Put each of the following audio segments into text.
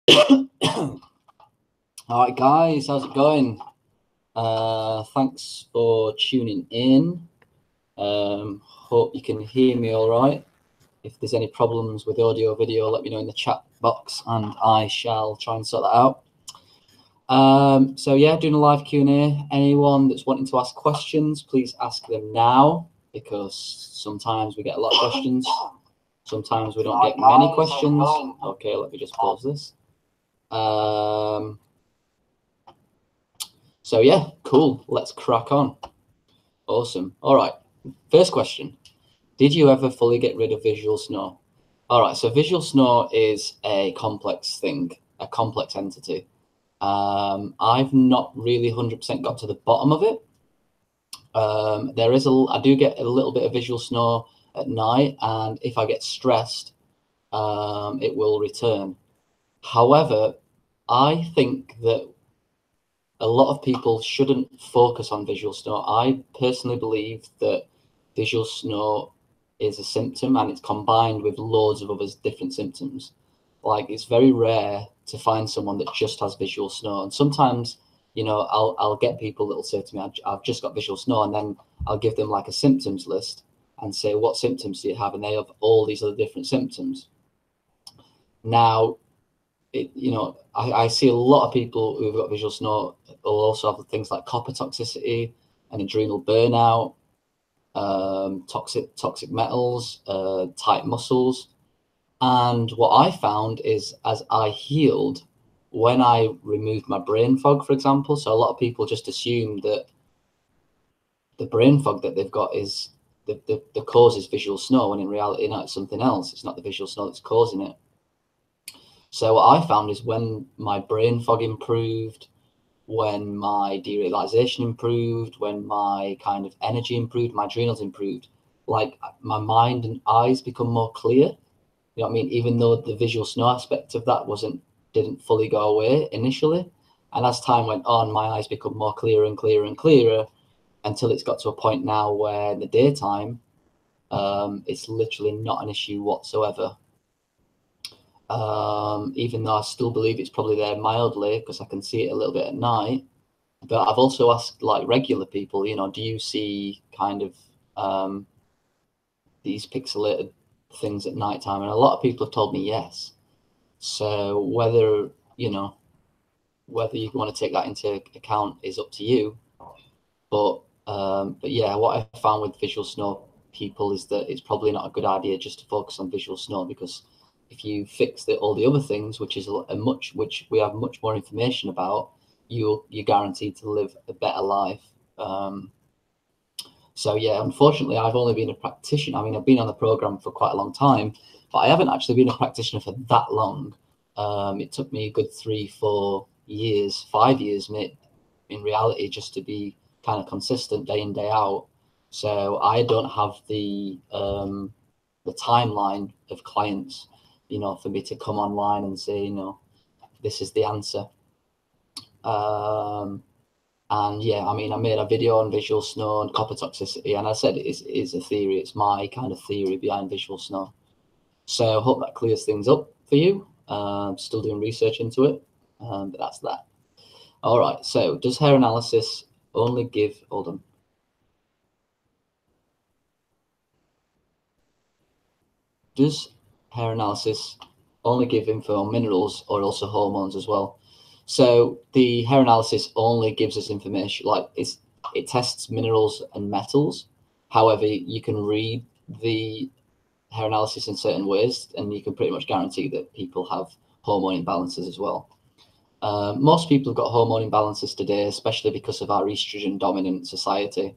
All right, guys, how's it going? Thanks for tuning in. Hope you can hear me all right. If there's any problems with audio or video, let me know in the chat box and I shall try and sort that out. So yeah, doing a live Q&A. Anyone that's wanting to ask questions, please ask them now, because sometimes we get a lot of questions. Sometimes we don't get many questions. Okay, let me just pause this. So yeah, cool. Let's crack on. Awesome. All right. First question. Did you ever fully get rid of visual snore? All right. So visual snore is a complex thing, a complex entity. I've not really 100% got to the bottom of it. I do get a little bit of visual snore at night, and if I get stressed, it will return. However, I think that a lot of people shouldn't focus on visual snore. I personally believe that visual snore is a symptom and it's combined with loads of other different symptoms. Like, it's very rare to find someone that just has visual snore. And sometimes, you know, I'll get people that will say to me, I've just got visual snore, and then I'll give them like a symptoms list and say, what symptoms do you have? And they have all these other different symptoms. Now, I see a lot of people who've got visual snore will also have things like copper toxicity and adrenal burnout, toxic metals, tight muscles. And what I found is, as I healed, when I removed my brain fog, for example, so a lot of people just assume that the brain fog that they've got is the cause is visual snore, when in reality, no, it's something else. It's not the visual snore that's causing it. So what I found is, when my brain fog improved, when my derealization improved, when my kind of energy improved, my adrenals improved, like my mind and eyes become more clear. You know what I mean? Even though the visual snore aspect of that didn't fully go away initially. And as time went on, my eyes become more clearer and clearer and clearer, until it's got to a point now where in the daytime, it's literally not an issue whatsoever. Even though I still believe it's probably there mildly, because I can see it a little bit at night. But I've also asked like regular people, you know, do you see kind of these pixelated things at nighttime? And a lot of people have told me yes. So whether you want to take that into account is up to you. But yeah, what I found with visual snore people is that it's probably not a good idea just to focus on visual snore, because if you fix all the other things, which we have much more information about, you're guaranteed to live a better life. So yeah, unfortunately, I've only been a practitioner. I mean, I've been on the program for quite a long time, but I haven't actually been a practitioner for that long. It took me a good 3-4 years, 5 years, in reality, just to be kind of consistent day in, day out. So I don't have the timeline of clients, you know, for me to come online and say, you know, this is the answer. And yeah, I mean, I made a video on visual snore and copper toxicity, and I said it is a theory. It's my kind of theory behind visual snore. So I hope that clears things up for you. Still doing research into it, but that's that. All right, so does hair analysis only give, hold on. Does hair analysis only give info on minerals, or also hormones as well? So the hair analysis only gives us information, like it tests minerals and metals. However, you can read the hair analysis in certain ways, and you can pretty much guarantee that people have hormone imbalances as well. Most people have got hormone imbalances today, especially because of our estrogen dominant society.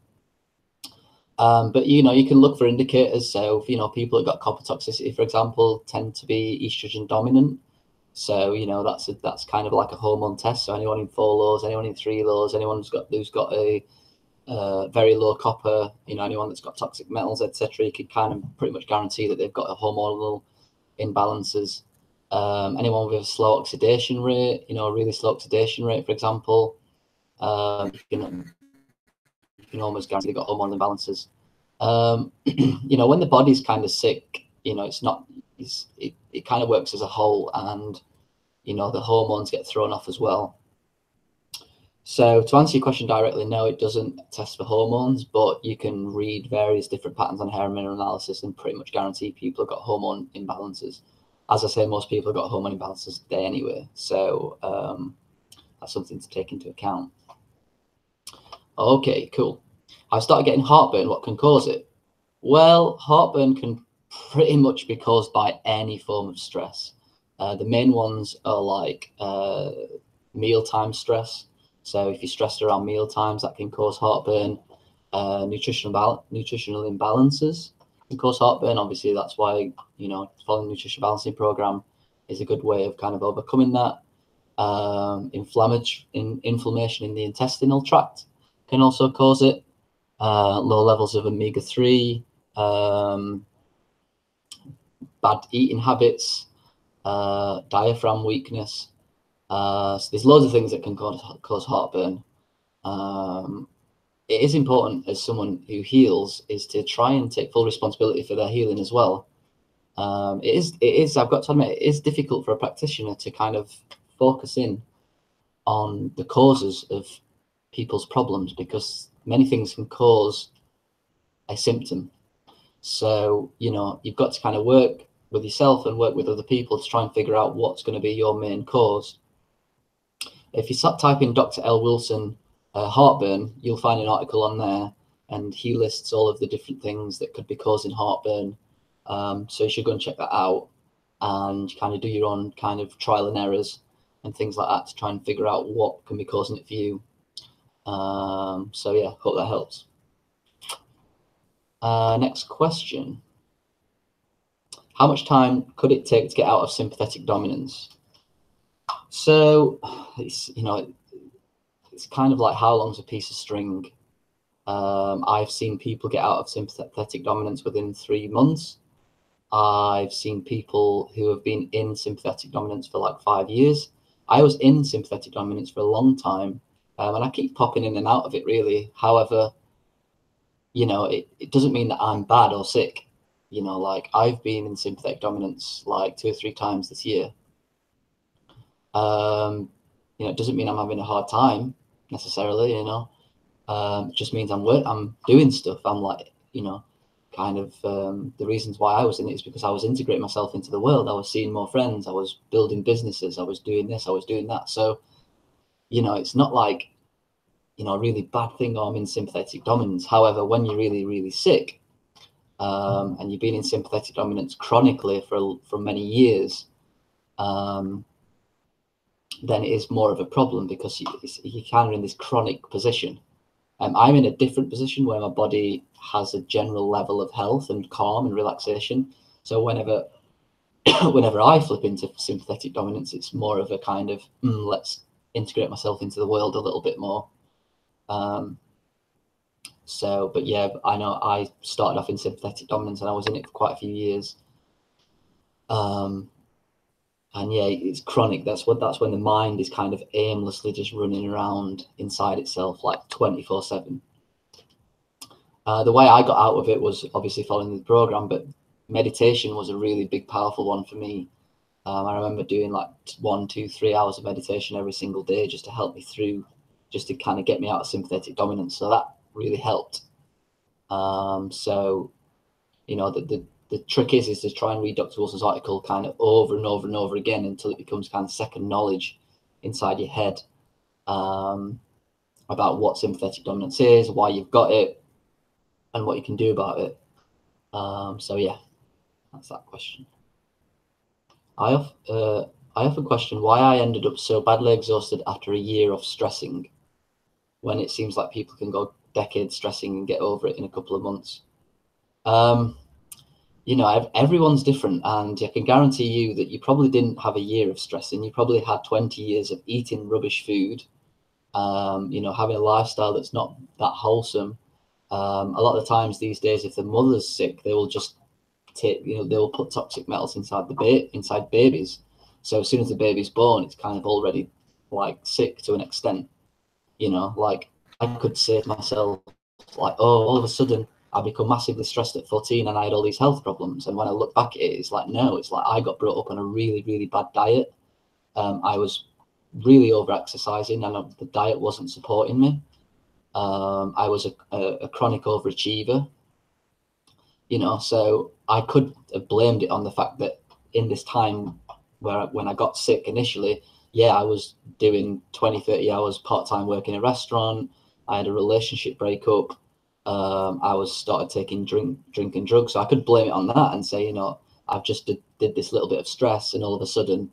But you know, you can look for indicators. So you know, people that got copper toxicity, for example, tend to be estrogen dominant. So you know, that's kind of like a hormone test. So anyone in 4 lows, anyone in 3 lows, anyone who's got a very low copper, you know, anyone that's got toxic metals, etc., you can kind of pretty much guarantee that they've got a hormonal imbalances. Anyone with a slow oxidation rate, you know, a really slow oxidation rate, for example, you can almost guarantee they've got hormonal imbalances. You know, when the body's kind of sick, you know, it kind of works as a whole, and you know, the hormones get thrown off as well. So to answer your question directly, no, it doesn't test for hormones, but you can read various different patterns on hair and mineral analysis and pretty much guarantee people have got hormone imbalances. As I say, most people have got hormone imbalances today anyway, so that's something to take into account. Okay, cool. I've started getting heartburn. What can cause it? Well, heartburn can pretty much be caused by any form of stress. The main ones are like mealtime stress. So if you're stressed around meal times, that can cause heartburn. Nutritional imbalances can cause heartburn. Obviously, that's why, you know, following the nutrition balancing program is a good way of kind of overcoming that. Inflammation in the intestinal tract can also cause it. Low levels of omega-3, bad eating habits, diaphragm weakness. So there's loads of things that can cause heartburn. It is important as someone who heals is to try and take full responsibility for their healing as well. It is, I've got to admit, it is difficult for a practitioner to kind of focus in on the causes of people's problems, because many things can cause a symptom. So, you know, you've got to kind of work with yourself and work with other people to try and figure out what's going to be your main cause. If you start typing Dr. L. Wilson heartburn, you'll find an article on there, and he lists all of the different things that could be causing heartburn. So you should go and check that out and kind of do your own kind of trial and errors and things like that to try and figure out what can be causing it for you. So yeah, hope that helps. Next question. How much time could it take to get out of sympathetic dominance? So it's, you know, it's kind of like how long's a piece of string. I've seen people get out of sympathetic dominance within 3 months. I've seen people who have been in sympathetic dominance for like 5 years. I was in sympathetic dominance for a long time, and I keep popping in and out of it really. However, you know, it doesn't mean that I'm bad or sick. You know, like I've been in sympathetic dominance like 2 or 3 times this year. You know, it doesn't mean I'm having a hard time necessarily, you know. It just means I'm doing stuff. I'm like, you know, kind of the reasons why I was in it is because I was integrating myself into the world. I was seeing more friends. I was building businesses. I was doing this. I was doing that. So, you know, it's not like, you know, a really bad thing or I'm in sympathetic dominance. However, when you're really, really sick, and you've been in sympathetic dominance chronically for many years, then it is more of a problem, because you kind of in this chronic position. I'm in a different position where my body has a general level of health and calm and relaxation. So whenever I flip into sympathetic dominance, it's more of a kind of let's integrate myself into the world a little bit more. So, but yeah, I know I started off in sympathetic dominance and I was in it for quite a few years. And yeah, it's chronic. That's when the mind is kind of aimlessly just running around inside itself like 24/7. The way I got out of it was obviously following the program, but meditation was a really big, powerful one for me. I remember doing like 1, 2, 3 hours of meditation every single day just to help me through, just to kind of get me out of sympathetic dominance. So that really helped. So, you know, the trick is to try and read Dr. Wilson's article kind of over and over and over again until it becomes kind of second knowledge inside your head, about what sympathetic dominance is, why you've got it, and what you can do about it. So yeah, that's that question. I often question why I ended up so badly exhausted after a year of stressing, when it seems like people can go decades stressing and get over it in a couple of months. You know, everyone's different, and I can guarantee you that you probably didn't have a year of stressing. You probably had 20 years of eating rubbish food, you know, having a lifestyle that's not that wholesome. A lot of the times these days, if the mother's sick, they will just take, you know, they will put toxic metals inside inside babies. So as soon as the baby's born, it's kind of already like sick to an extent. You know, like I could say to myself, like, oh, all of a sudden I become massively stressed at 14 and I had all these health problems. And when I look back at it, it's like, no, it's like I got brought up on a really, really bad diet. I was really over exercising, and the diet wasn't supporting me. I was a chronic overachiever, you know, so I could have blamed it on the fact that in this time when I got sick initially, yeah, I was doing 20, 30 hours part-time work in a restaurant. I had a relationship breakup. I was started taking drinking drugs. So I could blame it on that and say, you know, I've just did this little bit of stress and all of a sudden,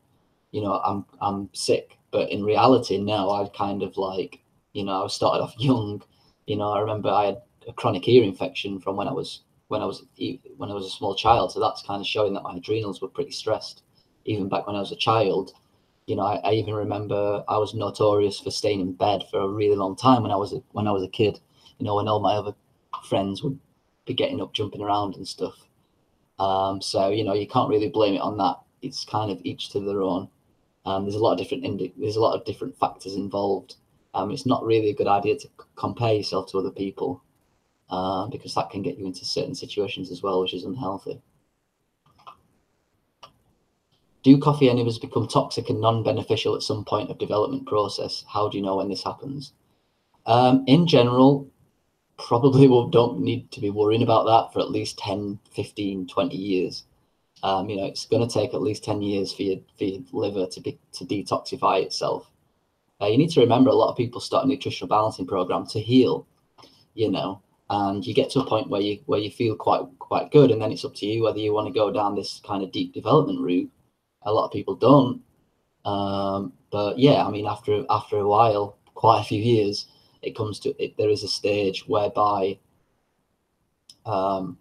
you know, I'm sick. But in reality, no, I kind of like, you know, I started off young. You know, I remember I had a chronic ear infection from when I was a small child. So that's kind of showing that my adrenals were pretty stressed, even back when I was a child. You know, I even remember I was notorious for staying in bed for a really long time when I was a kid. You know, when all my other friends would be getting up, jumping around and stuff. So you know, you can't really blame it on that. It's kind of each to their own. There's a lot of different factors involved. It's not really a good idea to compare yourself to other people because that can get you into certain situations as well, which is unhealthy. Do coffee enemas become toxic and non-beneficial at some point of development process? How do you know when this happens? In general, probably don't need to be worrying about that for at least 10, 15, 20 years. You know, it's going to take at least 10 years for your liver to detoxify itself. You need to remember a lot of people start a nutritional balancing program to heal, you know, and you get to a point where you feel quite good, and then it's up to you whether you want to go down this kind of deep development route. A lot of people don't, but yeah, I mean, after a while, quite a few years, it comes to it. There is a stage whereby, you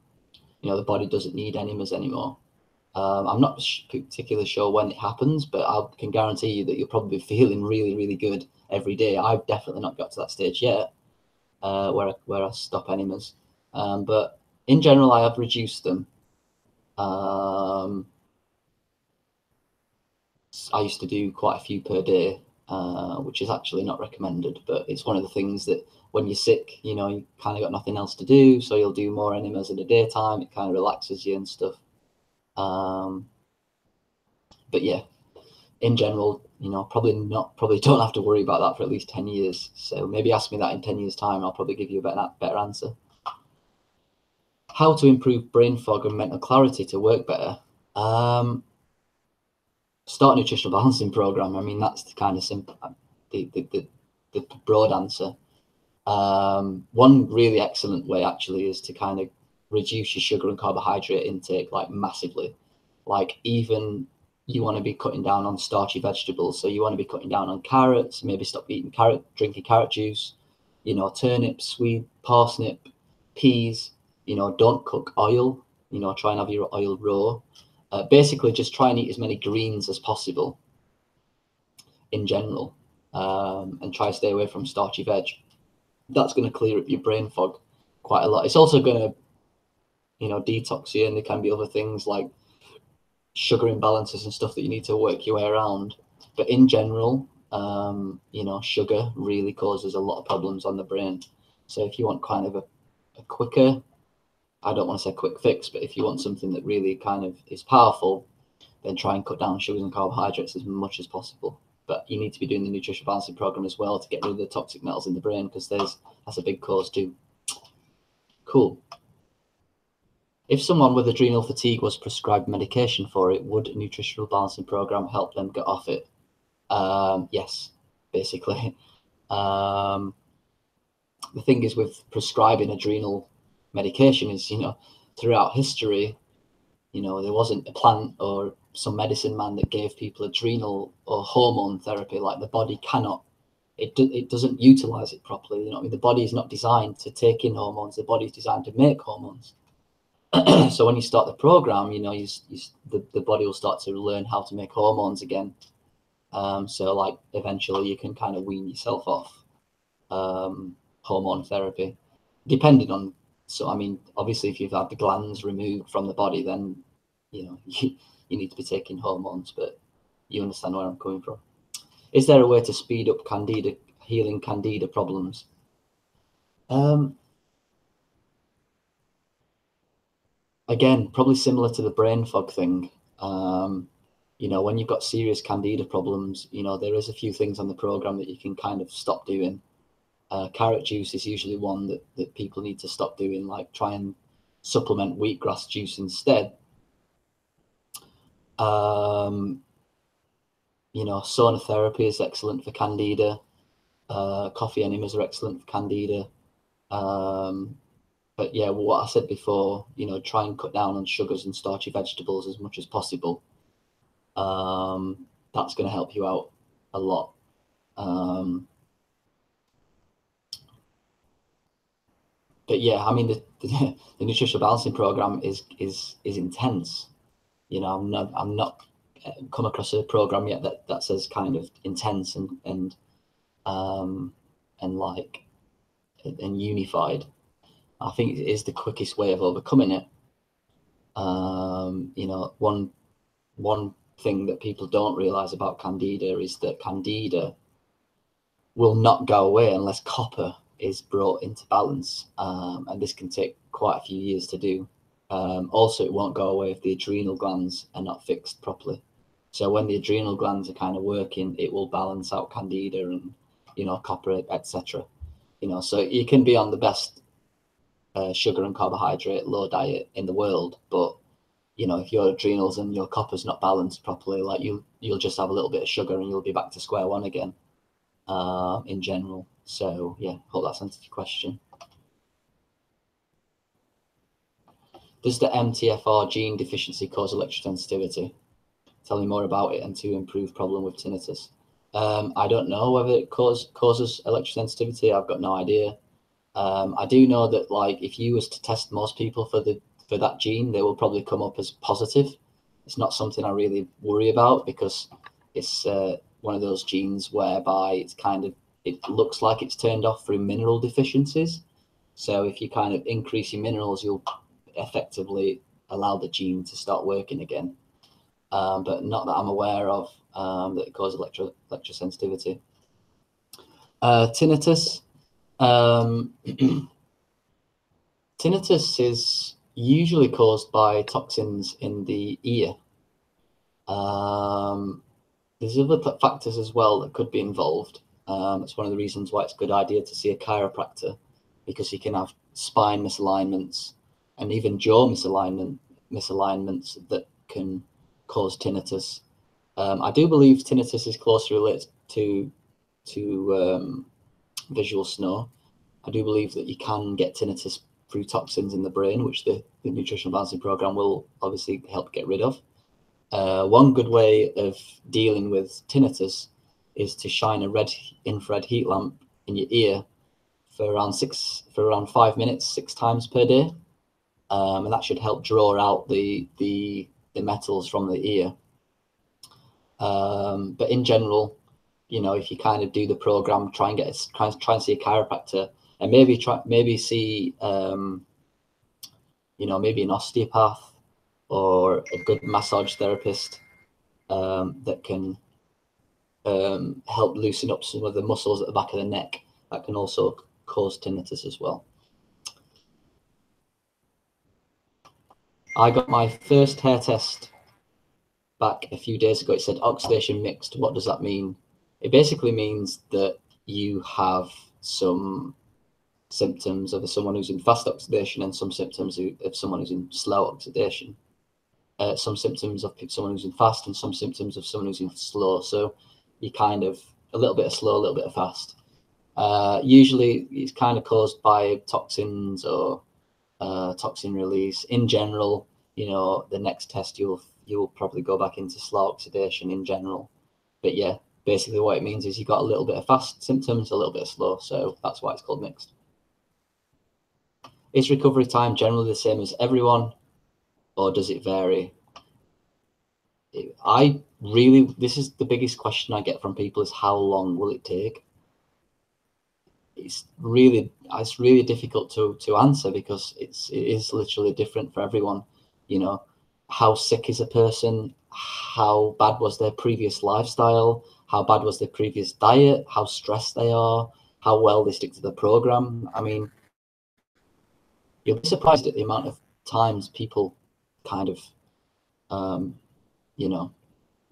know, the body doesn't need enemas anymore. I'm not particularly sure when it happens, but I can guarantee you that you'll probably be feeling really, really good every day. I've definitely not got to that stage yet, where I stop enemas. But in general, I have reduced them. I used to do quite a few per day, which is actually not recommended, but it's one of the things that when you're sick, you know, you kind of got nothing else to do, so you'll do more enemas in the daytime. It kind of relaxes you and stuff. But yeah, in general, you know, probably don't have to worry about that for at least 10 years. So maybe ask me that in 10 years time. I'll probably give you a better answer. How to improve brain fog and mental clarity to work better? Start a nutritional balancing program. I mean, that's the kind of simple, the broad answer. One really excellent way actually is to kind of reduce your sugar and carbohydrate intake like massively. Like even you want to be cutting down on starchy vegetables, so you want to be cutting down on carrots, maybe stop eating drinking carrot juice, you know, turnips, sweet parsnip, peas, you know, don't cook oil, you know, try and have your oil raw. Basically just try and eat as many greens as possible in general, and try to stay away from starchy veg. That's going to clear up your brain fog quite a lot. It's also going to, you know, detox you, and there can be other things like sugar imbalances and stuff that you need to work your way around. But in general, you know, sugar really causes a lot of problems on the brain. So if you want kind of a quicker, I don't want to say quick fix, but if you want something that really kind of is powerful, then try and cut down sugars and carbohydrates as much as possible. But you need to be doing the nutrition balancing program as well to get rid of the toxic metals in the brain, because that's a big cause too. Cool. If someone with adrenal fatigue was prescribed medication for it, would a nutritional balancing program help them get off it? Yes, basically. The thing is with prescribing adrenal medication is, you know, throughout history, you know, there wasn't a plant or some medicine man that gave people adrenal or hormone therapy. Like the body cannot, it doesn't utilize it properly. You know, I mean, the body is not designed to take in hormones. The body is designed to make hormones. So when you start the program, you know, the body will start to learn how to make hormones again. So like eventually you can kind of wean yourself off hormone therapy, depending on. So I mean, obviously, if you've had the glands removed from the body, then you know you need to be taking hormones. But you understand where I'm coming from. Is there a way to speed up healing candida problems? Again, probably similar to the brain fog thing. you know, when you've got serious candida problems, you know, there is a few things on the program that you can kind of stop doing. Carrot juice is usually one that people need to stop doing, like try and supplement wheatgrass juice instead. You know, sauna therapy is excellent for candida. Coffee enemas are excellent for candida. But yeah, what I said before, you know, try and cut down on sugars and starchy vegetables as much as possible. That's going to help you out a lot. But yeah, I mean, the nutritional balancing program is intense. You know, I'm not come across a program yet that says kind of intense and like and unified. I think it is the quickest way of overcoming it. You know, one thing that people don't realize about candida is that candida will not go away unless copper is brought into balance, and this can take quite a few years to do. Also, it won't go away if the adrenal glands are not fixed properly. So when the adrenal glands are kind of working, it will balance out candida and, you know, copper, etc. You know, so you can be on the best sugar and carbohydrate low diet in the world, but you know, if your adrenals and your copper's not balanced properly, like you'll just have a little bit of sugar and you'll be back to square one again. In general. So yeah, hope that's answered your question. Does the MTFR gene deficiency cause electrosensitivity? Tell me more about it and to improve problem with tinnitus. I don't know whether it causes electrosensitivity. I've got no idea. I do know that, like, if you was to test most people for that gene, they will probably come up as positive. It's not something I really worry about because it's one of those genes whereby it's kind of, it looks like it's turned off through mineral deficiencies. So if you kind of increase your minerals, you'll effectively allow the gene to start working again. But not that I'm aware of that it causes electrosensitivity. Tinnitus. Tinnitus is usually caused by toxins in the ear. There's other factors as well that could be involved. It's one of the reasons why it's a good idea to see a chiropractor, because you can have spine misalignments and even jaw misalignments that can cause tinnitus. I do believe tinnitus is closely related to visual snow. I do believe that you can get tinnitus through toxins in the brain, which the nutritional balancing program will obviously help get rid of. One good way of dealing with tinnitus is to shine a red infrared heat lamp in your ear for around 5 minutes, 6 times per day, and that should help draw out the metals from the ear. But in general, you know, if you kind of do the program, try and see a chiropractor, and maybe see you know, maybe an osteopath or a good massage therapist that can help loosen up some of the muscles at the back of the neck that can also cause tinnitus as well. I got my first hair test back a few days ago. It said oxidation mixed. What does that mean? It basically means that you have some symptoms of someone who's in fast oxidation and some symptoms of someone who's in slow oxidation. Some symptoms of someone who's in fast and some symptoms of someone who's in slow. So you kind of a little bit of slow, a little bit of fast. Usually it's kind of caused by toxins or toxin release. In general, you know, the next test you'll probably go back into slow oxidation in general. But yeah, basically what it means is you got a little bit of fast symptoms, a little bit of slow. So that's why it's called mixed. Is recovery time generally the same as everyone, or does it vary? This is the biggest question I get from people, is how long will it take? It's really difficult to answer because it is literally different for everyone. You know, how sick is a person? How bad was their previous lifestyle? How bad was their previous diet? How stressed they are? How well they stick to the program? I mean, you'll be surprised at the amount of times people kind of, you know,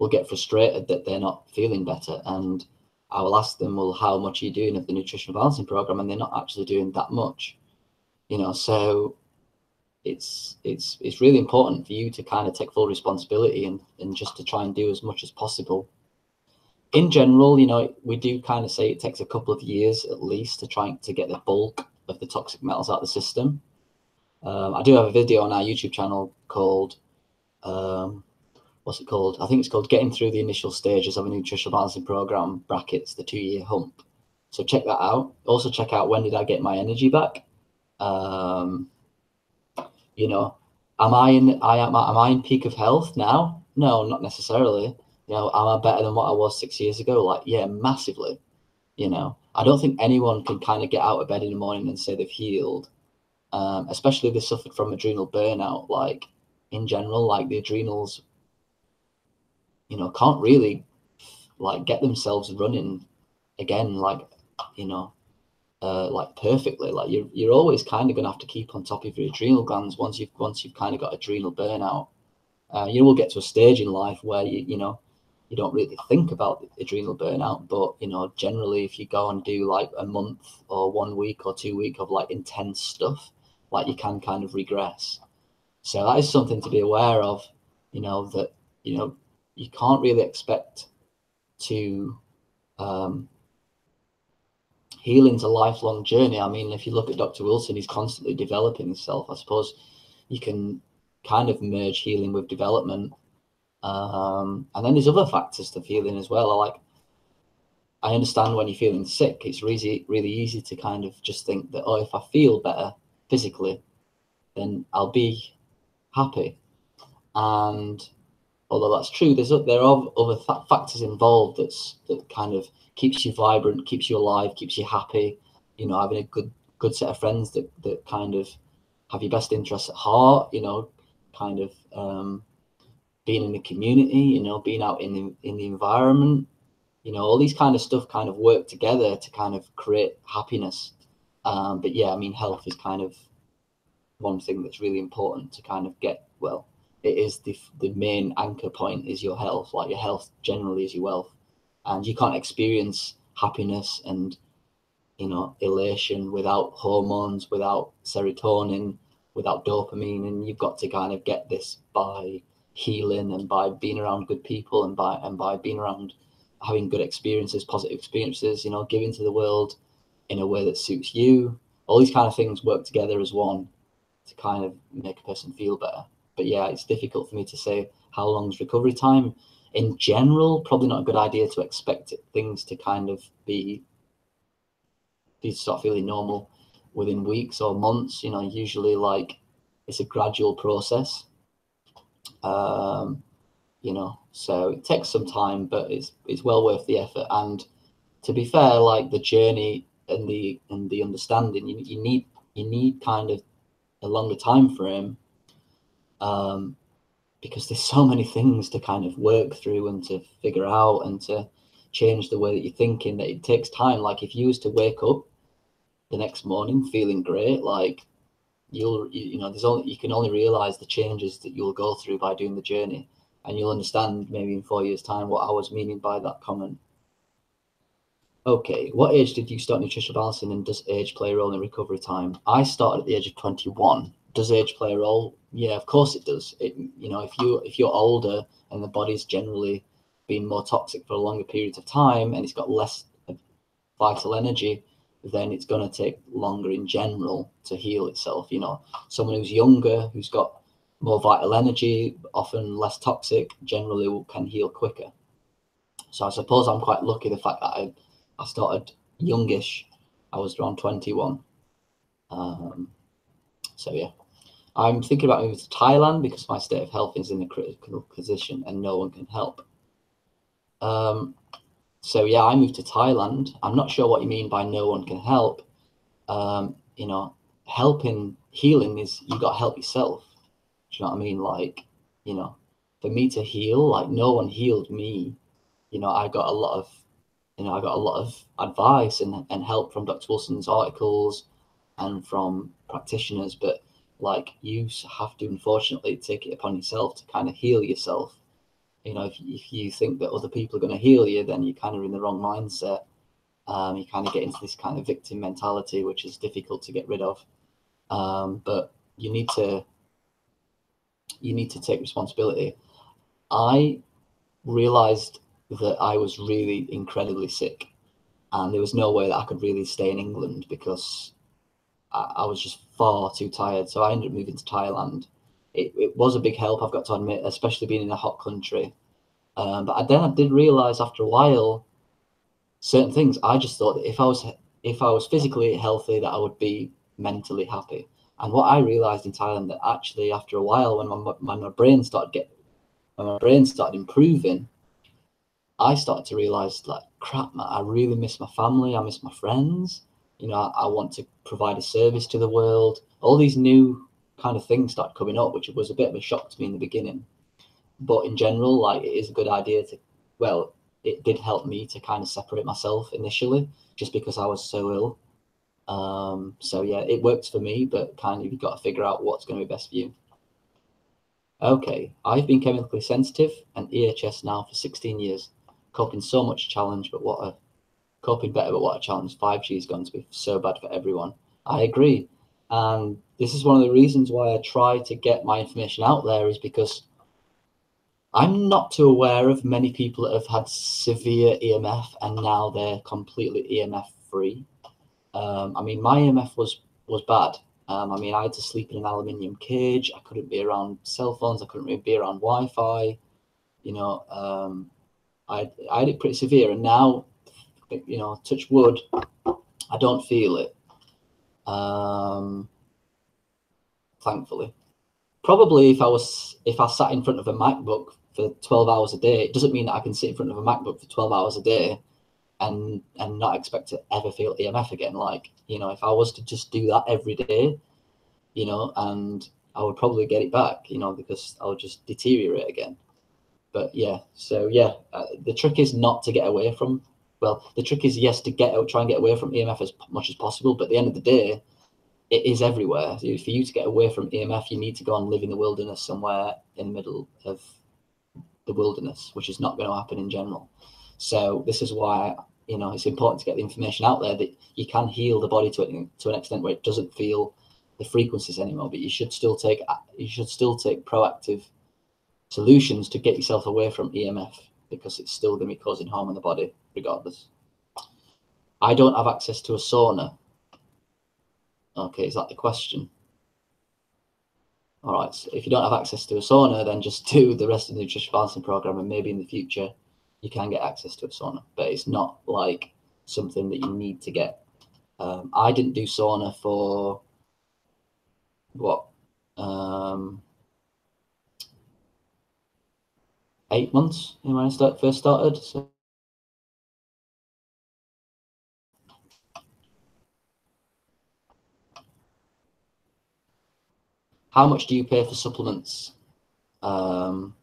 will get frustrated that they're not feeling better, and I will ask them, well, how much are you doing of the nutritional balancing program? And they're not actually doing that much, so it's really important for you to kind of take full responsibility and just to try and do as much as possible. In general, we do kind of say it takes a couple of years at least to try to get the bulk of the toxic metals out of the system. I do have a video on our YouTube channel called, what's it called? I think it's called Getting Through the Initial Stages of a Nutritional Balancing Program, brackets, the 2-year hump. So check that out. Also check out When Did I Get My Energy Back? Am I in peak of health now? No, not necessarily. Am I better than what I was 6 years ago? Like, yeah, massively. I don't think anyone can kind of get out of bed in the morning and say they've healed, especially if they suffered from adrenal burnout. Like, in general, like the adrenals, can't really like get themselves running again, like perfectly. Like you're always kind of gonna have to keep on top of your adrenal glands once you've kind of got adrenal burnout. You will get to a stage in life where you don't really think about adrenal burnout, but generally if you go and do like a month or 1 week or 2 weeks of like intense stuff, like you can kind of regress. So that is something to be aware of, that you can't really expect to healing's a lifelong journey. I mean, if you look at Dr. Wilson, he's constantly developing himself. I suppose you can kind of merge healing with development. And then there's other factors to healing as well. I understand when you're feeling sick, it's really, really easy to kind of just think that, oh, if I feel better physically, then I'll be happy. And although that's true, there are other factors involved that kind of keeps you vibrant, keeps you alive, keeps you happy. Having a good set of friends that kind of have your best interests at heart. Kind of being in the community. Being out in the environment. All these kind of stuff kind of work together to kind of create happiness. But yeah, I mean, health is kind of one thing that's really important to kind of get well. It is the main anchor point is your health. Like your health generally is your wealth, and you can't experience happiness and elation without hormones, without serotonin, without dopamine. And you've got to kind of get this by healing and by being around good people and by being around having good experiences, positive experiences. Giving to the world in a way that suits you. All these kind of things work together as one to kind of make a person feel better. But yeah, it's difficult for me to say how long's recovery time. In general, probably not a good idea to expect things to kind of be start feeling normal within weeks or months. Usually like it's a gradual process. So it takes some time, but it's well worth the effort. And to be fair, like the journey and the understanding, you need kind of a longer time frame. Because there's so many things to kind of work through and to figure out and to change the way that you're thinking, that it takes time. Like if you was to wake up the next morning feeling great, like you can only realize the changes that you'll go through by doing the journey, and you'll understand maybe in 4 years' time what I was meaning by that comment. Okay, what age did you start nutritional balancing, and does age play a role in recovery time? I started at the age of 21. Does age play a role? Yeah, of course it does. If you're older and the body's generally been more toxic for a longer period of time and it's got less vital energy, then it's going to take longer in general to heal itself. Someone who's younger, who's got more vital energy, often less toxic, generally can heal quicker. So I suppose I'm quite lucky the fact that I started youngish. I was around 21. So yeah, I'm thinking about moving to Thailand because my state of health is in a critical position and no one can help. So yeah, I moved to Thailand. I'm not sure what you mean by no one can help. Helping healing is you got to help yourself. Do you know what I mean? Like, for me to heal, like no one healed me. I got a lot of advice and help from Dr. Wilson's articles and from practitioners, but like you have to unfortunately take it upon yourself to kind of heal yourself. You know, if you think that other people are going to heal you, then you're kind of in the wrong mindset. You kind of get into this kind of victim mentality, which is difficult to get rid of. But you need to take responsibility. I realized that I was really incredibly sick, and there was no way that I could really stay in England because I was just far too tired. So I ended up moving to Thailand. It was a big help, I've got to admit, especially being in a hot country. But then I did realize after a while certain things. I just thought that if I was physically healthy, that I would be mentally happy. And what I realized in Thailand, that actually after a while, when my brain started improving, I started to realize, like, crap, man, I really miss my family. I miss my friends. You know, I want to provide a service to the world. All these new kind of things started coming up, which was a bit of a shock to me in the beginning. But in general, like, it is a good idea to, well, it did help me to kind of separate myself initially, just because I was so ill. So yeah, it works for me, but kind of you've got to figure out what's going to be best for you. Okay, I've been chemically sensitive and EHS now for 16 years. Coping so much challenge, but coping better, but what a challenge. 5G is going to be so bad for everyone. I agree. And this is one of the reasons why I try to get my information out there, is because I'm not too aware of many people that have had severe EMF and now they're completely EMF free. I mean, my EMF was bad. I mean, I had to sleep in an aluminium cage. I couldn't be around cell phones. I couldn't really be around Wi-Fi. You know, I had it pretty severe, and now, you know, touch wood, I don't feel it. Thankfully, probably if I sat in front of a MacBook for 12 hours a day, it doesn't mean that I can sit in front of a MacBook for 12 hours a day and not expect to ever feel EMF again. Like, you know, if I was to just do that every day, you know, and I would probably get it back, you know, because I would just deteriorate again. But yeah, so yeah, the trick is not to get away from, well, the trick is, yes, to try and get away from EMF as much as possible. But at the end of the day, it is everywhere. For you to get away from EMF, you need to go and live in the wilderness somewhere in the middle of the wilderness, which is not going to happen in general. So this is why, you know, it's important to get the information out there that you can heal the body to an extent where it doesn't feel the frequencies anymore. But you should still take proactive solutions to get yourself away from EMF, because it's still going to be causing harm in the body regardless. I don't have access to a sauna. Okay, is that the question? All right, so if you don't have access to a sauna, then just do the rest of the nutrition balancing program, and maybe in the future you can get access to a sauna, but it's not like something that you need to get. I didn't do sauna for what, 8 months when I first started. So how much do you pay for supplements? And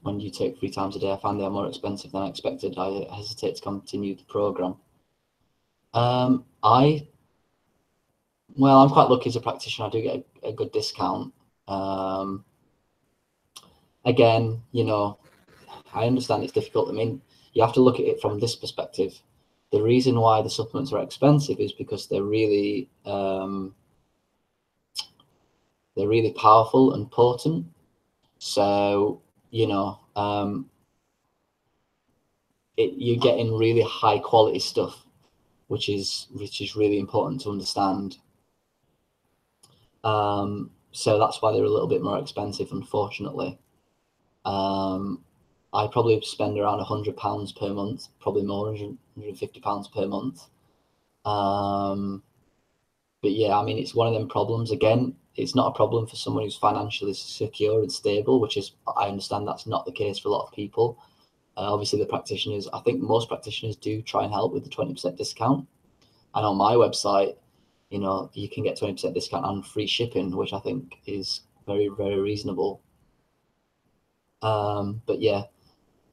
when you take 3 times a day, I find they are more expensive than I expected. I hesitate to continue the program. I'm quite lucky as a practitioner. I do get a good discount. Again, you know, I understand it's difficult. I mean, you have to look at it from this perspective. The reason why the supplements are expensive is because they're really powerful and potent. So, you know, you're getting really high quality stuff, which is really important to understand. So that's why they're a little bit more expensive, unfortunately. I probably spend around £100 per month, probably more, £150 per month. But yeah, I mean, it's one of them problems. Again, it's not a problem for someone who's financially secure and stable, which is, I understand that's not the case for a lot of people. Obviously, the practitioners, I think most practitioners do try and help with the 20% discount. And on my website, you know, you can get 20% discount and free shipping, which I think is very, very reasonable. But yeah,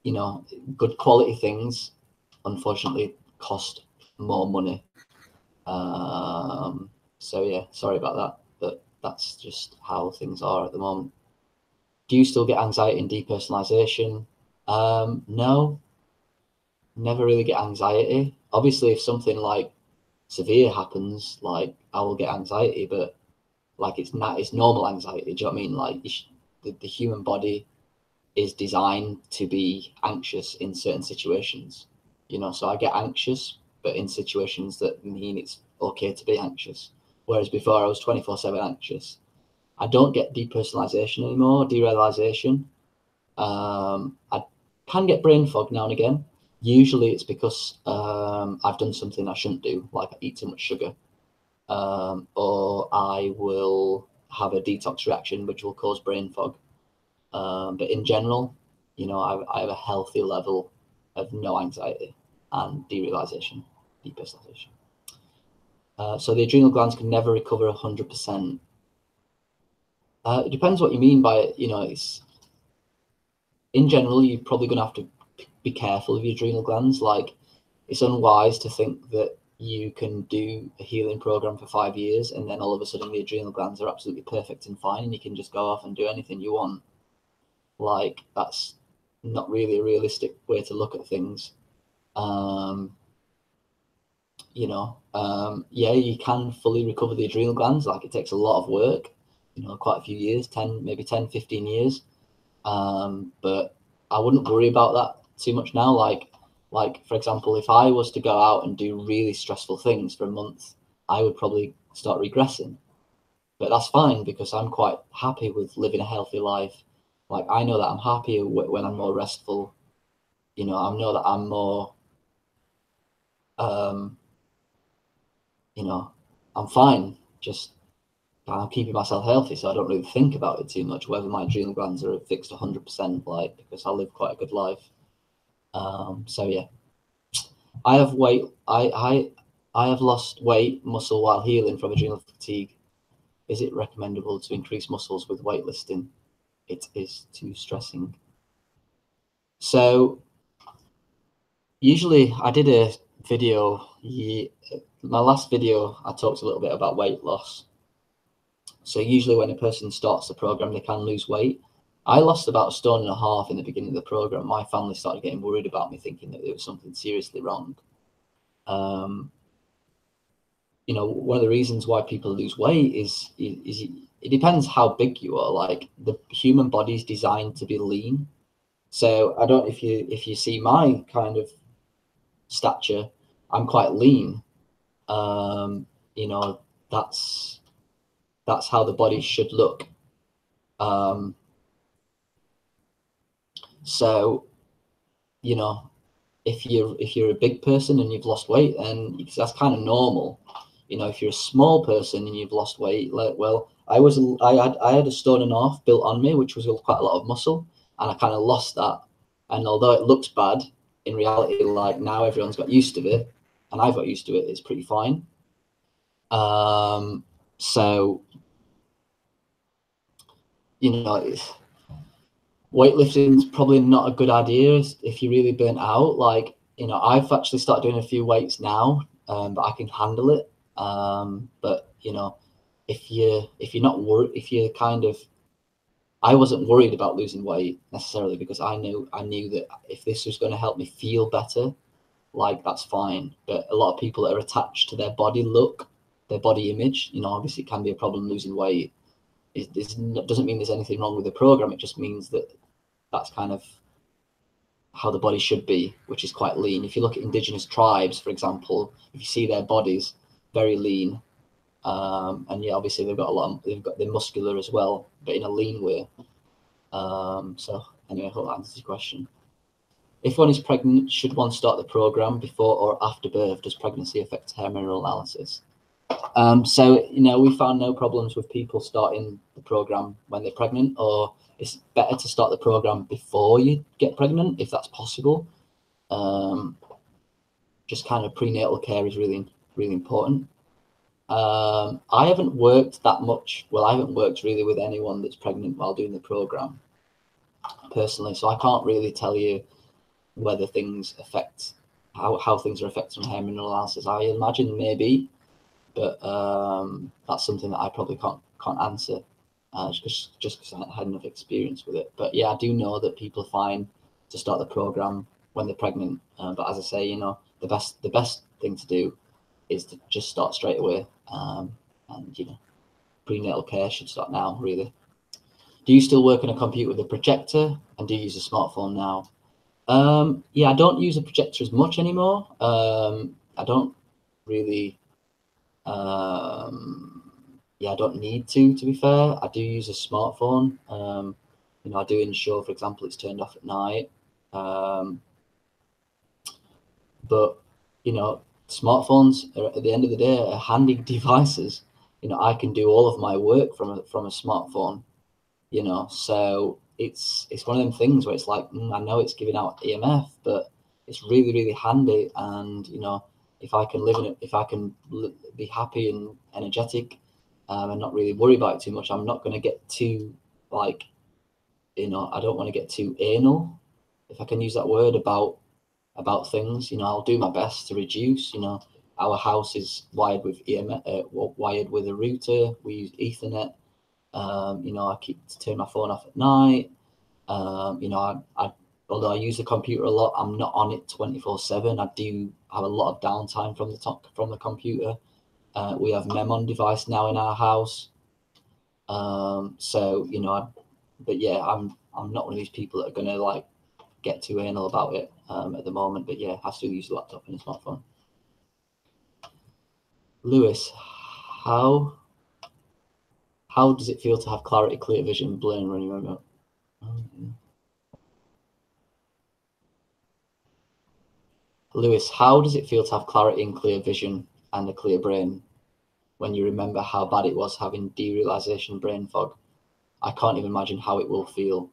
you know, good quality things, unfortunately, cost more money. So yeah, sorry about that, but that's just how things are at the moment. Do you still get anxiety and depersonalization? No, never really get anxiety. Obviously, if something like severe happens, like I will get anxiety, but like it's normal anxiety. Do you know what I mean? Like the human body is designed to be anxious in certain situations, you know. So I get anxious, but in situations that mean it's okay to be anxious. Whereas before I was 24/7 anxious. I don't get depersonalization anymore, derealization. I can get brain fog now and again. Usually it's because I've done something I shouldn't do, like I eat too much sugar, or I will have a detox reaction, which will cause brain fog. But in general, you know, I have a healthy level of no anxiety and derealization, depersonalization. So the adrenal glands can never recover 100%. It depends what you mean by it. You know, it's in general, you're probably going to have to be careful of your adrenal glands. Like, it's unwise to think that you can do a healing program for 5 years and then all of a sudden the adrenal glands are absolutely perfect and fine and you can just go off and do anything you want. Like, that's not really a realistic way to look at things. You know, yeah, you can fully recover the adrenal glands. Like, it takes a lot of work, you know, quite a few years, 10, maybe 10, 15 years. But I wouldn't worry about that too much now. Like for example, if I was to go out and do really stressful things for a month, I would probably start regressing. But that's fine because I'm quite happy with living a healthy life. Like, I know that I'm happier when I'm more restful. You know, I know that I'm more, you know, I'm fine. Just I'm keeping myself healthy, so I don't really think about it too much, whether my adrenal glands are fixed 100%, like, because I live quite a good life. So yeah, I have weight. I have lost weight, muscle while healing from adrenal fatigue. Is it recommendable to increase muscles with weightlifting? It is too stressing. So usually I did a video. My last video, I talked a little bit about weight loss. So usually when a person starts the program, they can lose weight. I lost about 1.5 stone in the beginning of the program. My family started getting worried about me, thinking that there was something seriously wrong. You know, one of the reasons why people lose weight is it depends how big you are. Like, the human body is designed to be lean. So I don't, if you see my kind of stature, I'm quite lean. You know, that's how the body should look. So, you know, if you're a big person and you've lost weight, then that's kind of normal. You know, if you're a small person and you've lost weight, like, well, I had 1.5 stone built on me, which was quite a lot of muscle, and I kind of lost that. And although it looks bad, in reality, like, now everyone's got used to it, and I've got used to it. It's pretty fine. So, you know, weightlifting is probably not a good idea if you're really burnt out. Like, you know, I've actually started doing a few weights now, but I can handle it. But you know, if you're not worried, if you're kind of, I wasn't worried about losing weight necessarily because I knew that if this was going to help me feel better, like, that's fine. But a lot of people that are attached to their body look, their body image, you know, obviously it can be a problem losing weight. It doesn't mean there's anything wrong with the program. It just means that that's kind of how the body should be, which is quite lean. If you look at indigenous tribes, for example, if you see their bodies, very lean. And yeah, obviously they're muscular as well, but in a lean way. So anyway, I hope that answers your question. If one is pregnant, should one start the program before or after birth? Does pregnancy affect hair mineral analysis? So, you know, we found no problems with people starting the program when they're pregnant, or it's better to start the program before you get pregnant, if that's possible. Just kind of prenatal care is really, really important. I haven't worked that much. Well, I haven't worked really with anyone that's pregnant while doing the program personally, so I can't really tell you whether things affect how things are affected on hair mineral analysis. I imagine maybe, but that's something that I probably can't answer. just because I had enough experience with it. But yeah, I do know that people are fine to start the program when they're pregnant. But as I say, you know, the best thing to do is to just start straight away. And you know, prenatal care should start now, really. Do you still work on a computer with a projector, and do you use a smartphone now? Yeah, I don't use a projector as much anymore. I don't really. Yeah, I don't need to be fair. I do use a smartphone. You know, I do ensure, for example, it's turned off at night. But you know, smartphones are, at the end of the day, are handy devices. You know, I can do all of my work from a smartphone. You know, so it's one of them things where it's like, I know it's giving out EMF, but it's really handy. And you know, if I can live in it, if I can be happy and energetic, and not really worry about it too much, I'm not going to get too, like, you know, I don't want to get too anal, if I can use that word, about things. You know, I'll do my best to reduce. You know, our house is wired with EMF, wired with a router. We use Ethernet. You know, I keep turn my phone off at night. You know, I although I use the computer a lot, I'm not on it 24/7. I do have a lot of downtime from the computer. We have Mem device now in our house. So you know, but yeah, I'm not one of these people that are gonna like get too anal about it at the moment. But yeah, I still use a laptop and a smartphone. Lewis, how does it feel to have clarity, clear vision, blurring running remote? Lewis, how does it feel to have clarity and clear vision and a clear brain when you remember how bad it was having derealization brain fog? I can't even imagine how it will feel.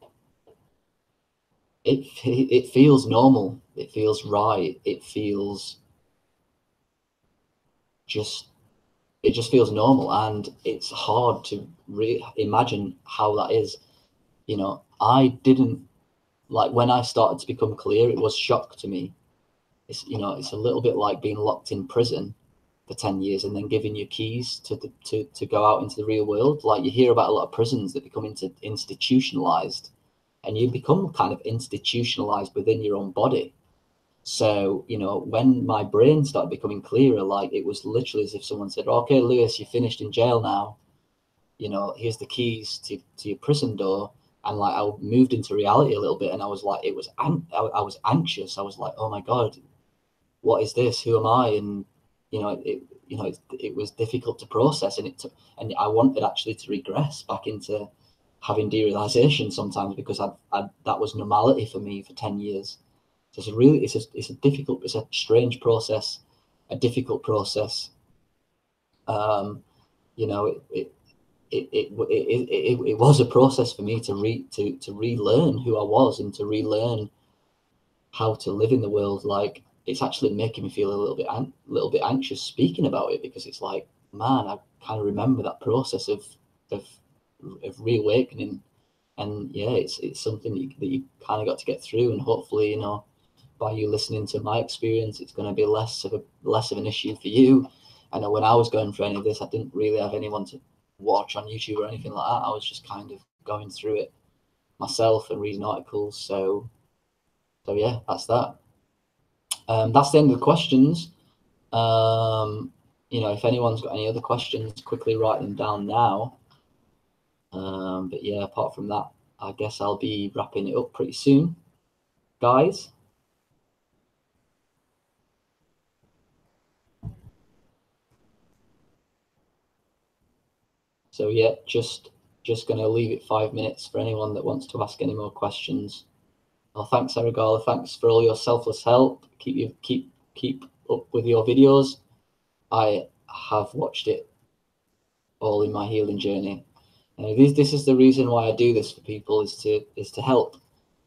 It feels normal. It feels right. It feels just it just feels normal, and it's hard to imagine how that is. You know, I didn't, like, when I started to become clear, it was shock to me. It's, you know, it's a little bit like being locked in prison for 10 years and then giving you keys to go out into the real world. Like, you hear about a lot of prisons that become institutionalized, and you become kind of institutionalized within your own body. So, you know, when my brain started becoming clearer, like, it was literally as if someone said, okay, Lewis, you finished in jail now. You know, here's the keys to your prison door. And like, I moved into reality a little bit, and I was like, I was anxious. I was like, oh my God, what is this? Who am I? And, you know, it was difficult to process, and I wanted actually to regress back into having derealization sometimes, because that was normality for me for 10 years. So it's a strange process, a difficult process. You know, it was a process for me to relearn who I was, and to relearn how to live in the world. Like, it's actually making me feel a little bit anxious speaking about it, because it's like, man, I kind of remember that process of reawakening. And yeah, it's something that you kind of got to get through, and hopefully, you know, by you listening to my experience, it's going to be less of an issue for you. I know when I was going through any of this, I didn't really have anyone to watch on YouTube or anything like that. I was just kind of going through it myself and reading articles. So yeah, that's that. That's the end of the questions. You know, if anyone's got any other questions, quickly write them down now. But yeah, apart from that, I guess I'll be wrapping it up pretty soon, guys. So yeah, just going to leave it 5 minutes for anyone that wants to ask any more questions. Well, thanks, Arigala. Thanks for all your selfless help. Keep up with your videos. I have watched it all in my healing journey. And this is the reason why I do this for people, is to help.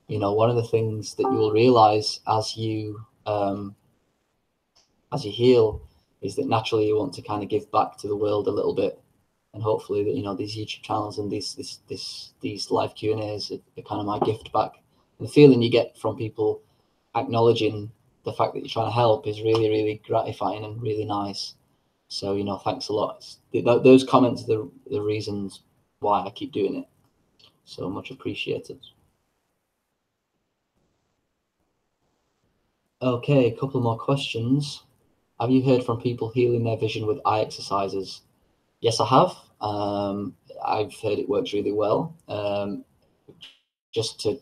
You know, one of the things that you will realize as you heal is that naturally you want to kind of give back to the world a little bit. And hopefully that, you know, these YouTube channels and these live Q&As are kind of my gift back. And the feeling you get from people acknowledging the fact that you're trying to help is really gratifying and really nice. So, you know, thanks a lot. Those comments are the reasons why I keep doing it. So much appreciated. Okay, a couple more questions. Have you heard from people healing their vision with eye exercises? Yes, I have. I've heard it works really well. Just to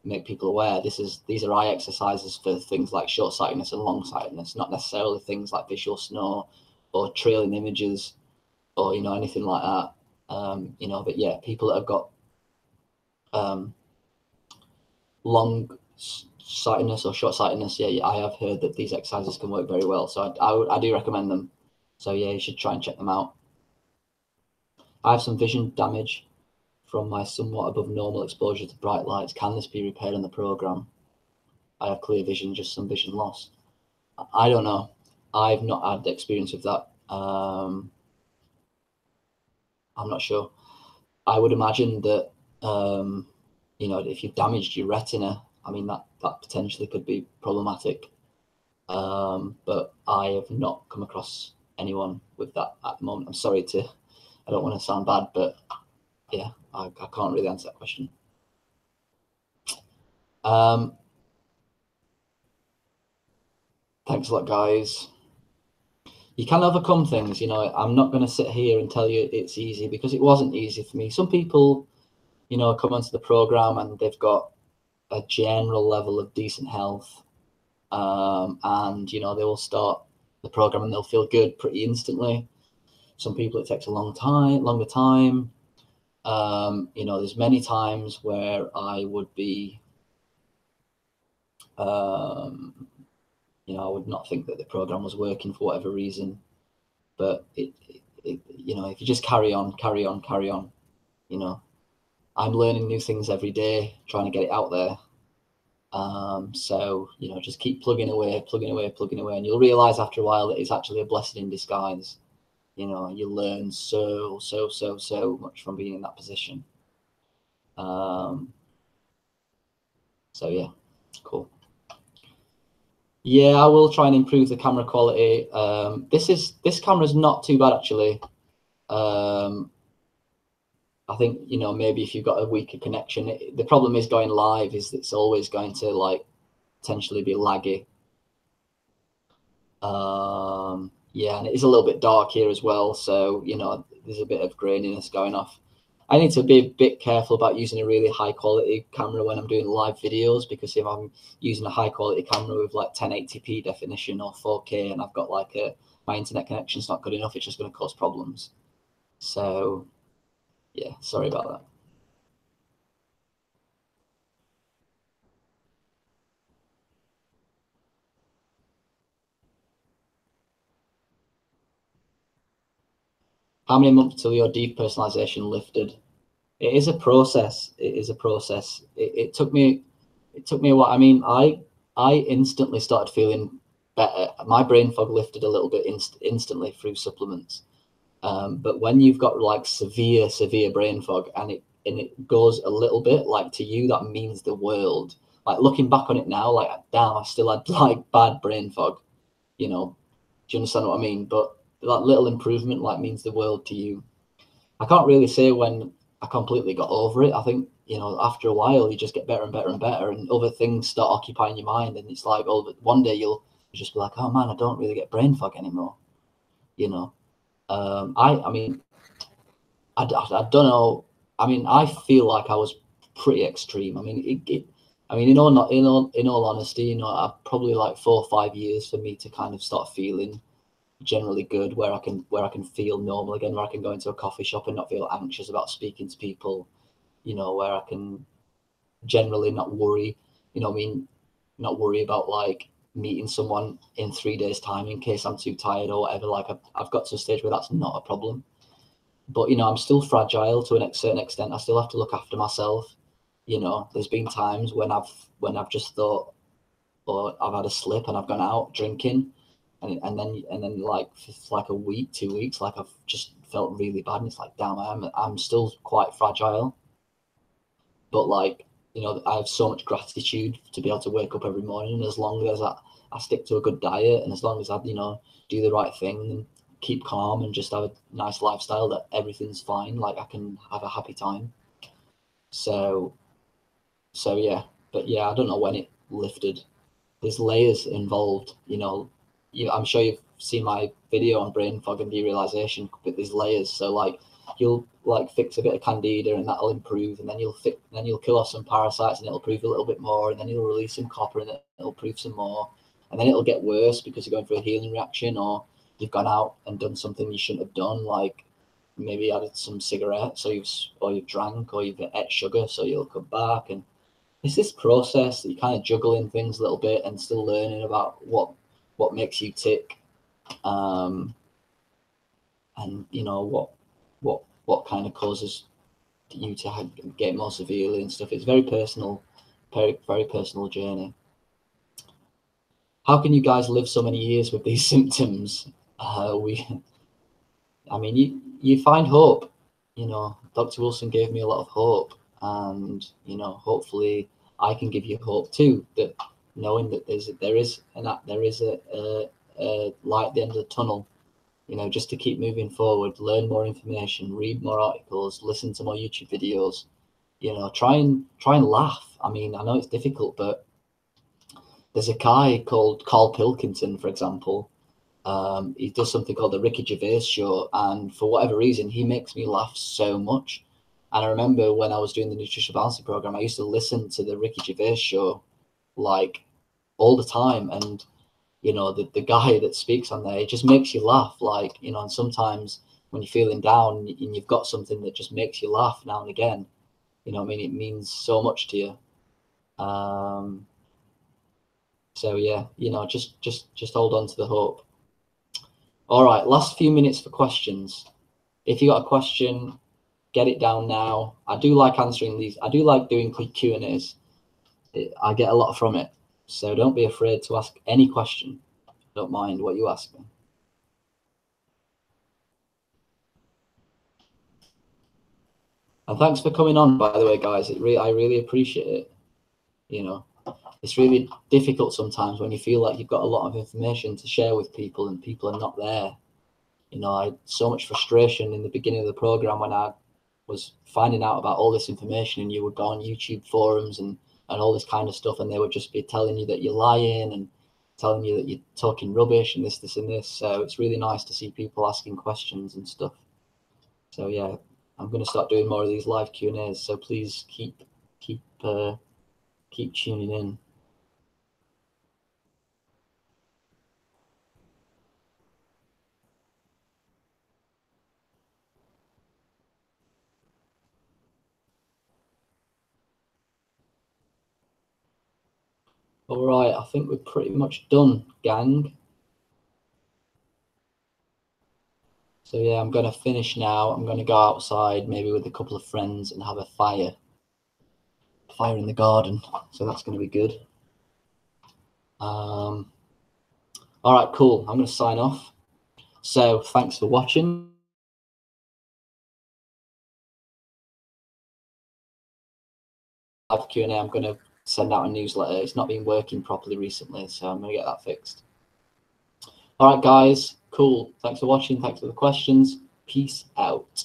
make people aware, these are eye exercises for things like short-sightedness and long-sightedness, not necessarily things like visual snore or trailing images or anything like that. But yeah, people that have got long sightedness or short sightedness, yeah, I have heard that these exercises can work very well. So I do recommend them. So yeah, you should try and check them out. I have some vision damage from my somewhat above normal exposure to bright lights. Can this be repaired on the program? I have clear vision, just some vision loss. I don't know. I've not had the experience with that. I'm not sure. I would imagine that if you've damaged your retina, I mean that potentially could be problematic. But I have not come across anyone with that at the moment. I'm sorry I don't want to sound bad, but yeah, I can't really answer that question. Thanks a lot, guys. You can overcome things, I'm not going to sit here and tell you it's easy, because it wasn't easy for me. Some people, come onto the program and they've got a general level of decent health, and they will start the program and they'll feel good pretty instantly. Some people it takes a longer time. There's many times where I would be, I would not think that the program was working for whatever reason, but if you just carry on, I'm learning new things every day, trying to get it out there. So just keep plugging away, and you'll realize after a while that it's actually a blessing in disguise. You learn so much from being in that position. So yeah, cool. Yeah, I will try and improve the camera quality. This camera's not too bad, actually. I think maybe if you've got a weaker connection, the problem is going live is it's always going to potentially be laggy. Yeah, and it is a little bit dark here as well, so there's a bit of graininess going off. I need to be a bit careful about using a really high quality camera when I'm doing live videos, because if I'm using a high quality camera with 1080p definition or 4K and I've got my internet connection's not good enough, it's just going to cause problems. So yeah, sorry about that. How many months till your depersonalization lifted? It is a process. It took me a while. I mean, I instantly started feeling better. My brain fog lifted a little bit instantly through supplements. But when you've got severe brain fog and it goes a little bit, to you, that means the world. Looking back on it now, damn, I still had bad brain fog. Do you understand what I mean? But that little improvement means the world to you. I can't really say when I completely got over it. I think, after a while, you just get better and better and better, and other things start occupying your mind. And it's one day you'll just be like, oh man, I don't really get brain fog anymore. I mean, I don't know. I mean, I feel like I was pretty extreme. I mean, in all honesty, probably 4 or 5 years for me to kind of start feeling generally good, where I can feel normal again, where I can go into a coffee shop and not feel anxious about speaking to people, where I can generally not worry, not worry about meeting someone in 3 days time in case I'm too tired or whatever. I've got to a stage where that's not a problem. But I'm still fragile to a certain extent. I still have to look after myself. There's been times when I've just thought, or I've had a slip and I've gone out drinking, and then for a week, 2 weeks, I've just felt really bad, and it's damn, I'm still quite fragile. But I have so much gratitude to be able to wake up every morning, as long as I stick to a good diet, and as long as I do the right thing, keep calm and just have a nice lifestyle that everything's fine. Like I can have a happy time. So yeah, but yeah, I don't know when it lifted. There's layers involved, you know. I'm sure you've seen my video on brain fog and derealization, but there's layers. So like you'll like fix a bit of candida and that'll improve, and then you'll kill off some parasites and it'll improve a little bit more, and then you'll release some copper and it'll improve some more, and then it'll get worse because you're going through a healing reaction, or you've gone out and done something you shouldn't have done, like maybe added some cigarettes, or you've drank, or you've ate sugar, so you'll come back. And it's this process that you're kind of juggling things a little bit and still learning about what makes you tick, and you know what kind of causes you to get more severely and stuff. It's very personal, very personal journey. How can you guys live so many years with these symptoms? I mean, you find hope. You know, Dr. Wilson gave me a lot of hope, and you know, hopefully I can give you hope too, that knowing that there is a light at the end of the tunnel, you know, just to keep moving forward, learn more information, read more articles, listen to more YouTube videos, you know, try and laugh. I mean, I know it's difficult, but there's a guy called Carl Pilkington, for example. He does something called the Ricky Gervais Show, and for whatever reason, he makes me laugh so much. And I remember when I was doing the Nutritional Balancing program, I used to listen to the Ricky Gervais Show like all the time, and you know, the guy that speaks on there, it just makes you laugh, like, you know. And sometimes when you're feeling down and you've got something that just makes you laugh now and again, you know what I mean, it means so much to you. So yeah, you know, just hold on to the hope. All right, last few minutes for questions. If you got a question, get it down now. I do like answering these. I do like doing quick Q&As. I get a lot from it. So don't be afraid to ask any question. Don't mind what you ask me. And thanks for coming on, by the way, guys. I really appreciate it. You know, it's really difficult sometimes when you feel like you've got a lot of information to share with people and people are not there. You know, I had so much frustration in the beginning of the program when I was finding out about all this information, and you would go on YouTube forums and all this kind of stuff, and they would just be telling you that you're lying and telling you that you're talking rubbish and this and this. So it's really nice to see people asking questions and stuff. So yeah, I'm going to start doing more of these live Q&As. So please keep tuning in. All right, I think we're pretty much done, gang. So yeah, I'm going to finish now. I'm going to go outside, maybe with a couple of friends, and have a fire in the garden. So that's going to be good. All right, cool. I'm going to sign off. So thanks for watching. Live Q&A, I'm going to send out a newsletter. It's not been working properly recently, so I'm going to get that fixed. All right, guys, cool. Thanks for watching. Thanks for the questions. Peace out.